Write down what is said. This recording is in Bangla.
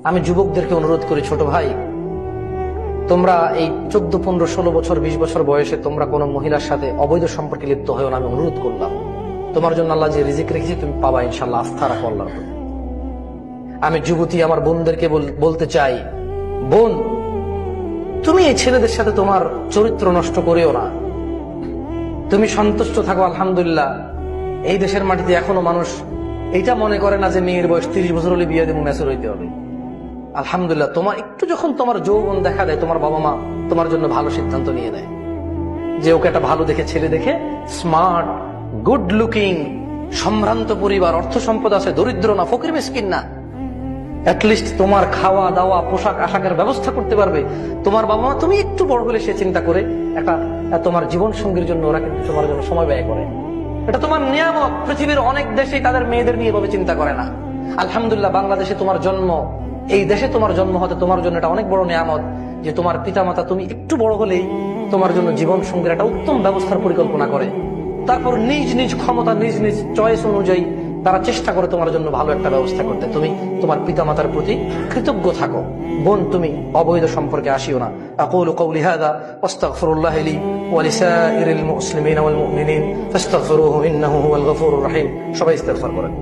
আমি যুবকদেরকে অনুরোধ করি, ছোট ভাই, তোমরা এই 14, 15, 16 বছর 20 বছর বয়সে তোমরা কোনো মহিলার সাথে অবৈধ সম্পর্কে লিপ্ত হয়েও না। আমি অনুরোধ করলাম, তোমার জন্য আল্লাহ যে রিজিক রেখেছি তুমি পাবা ইনশাল্লাহ। আস্থা রাখো আল্লাহর প্রতি। আমি যুবতী আমার বোনদেরকে বলতে চাই, বোন, তুমি এই ছেলেদের সাথে তোমার চরিত্র নষ্ট করিও না। তুমি সন্তুষ্ট থাকো। আলহামদুলিল্লাহ, এই দেশের মাটিতে এখনো মানুষ এইটা মনে করে না যে মেয়ের বয়স 30 বছর হলে বিয়ে দেবো, ম্যাচুর হইতে হবে। আলহামদুলিল্লাহ, তোমার একটু যখন তোমার যৌবন দেখা দেয়, তোমার বাবা মা তোমার জন্য ভালো সিদ্ধান্ত নিয়ে নেয় যে ওকে একটা ভালো দেখে ছেলে দেখে, স্মার্ট, গুড লুকিং, সম্ভ্রান্ত পরিবার, অর্থ সম্পদ আছে, দরিদ্র না, ফকির মিসকিন না, অ্যাটলিস্ট তোমার খাওয়া দাওয়া পোশাক আশাকের ব্যবস্থা করতে পারবে তোমার বাবা মা। তুমি একটু বড় হলে সে চিন্তা করে একটা তোমার জীবন সঙ্গীর জন্য ওরা কিন্তু তোমার জন্য সময় ব্যয় করে। এটা তোমার নিয়ামত। পৃথিবীর অনেক দেশেই তাদের মেয়েদের নিয়ে এভাবে চিন্তা করে না। আলহামদুলিল্লাহ, বাংলাদেশে তোমার জন্ম, এই দেশে তোমার জন্ম হতে তোমার জন্য এটা অনেক বড় নিয়ামত যে তোমার পিতামাতা তুমি একটু বড় হলেই তোমার জন্য জীবন সঙ্গীর একটা উত্তম ব্যবস্থার পরিকল্পনা করে। তারপর নিজ নিজ ক্ষমতা, নিজ নিজ চয়েস অনুযায়ী তারা চেষ্টা করে তোমার জন্য ভালো একটা ব্যবস্থা করতে। তুমি তোমার পিতামাতার প্রতি কৃতজ্ঞ থাকো। বোন, তুমি অবৈধ সম্পর্কে আসিও না। আকুলু কওলি হাযা ওয়াস্তাগফিরুল্লাহ লি ওয়া লিসাইরিল মুসলিমিনা ওয়াল মুমিনিন ফাস্তাগফিরুহু ইন্নাহু হুয়াল গফুরুর রহিম। সবাই ইস্তিগফার করেন।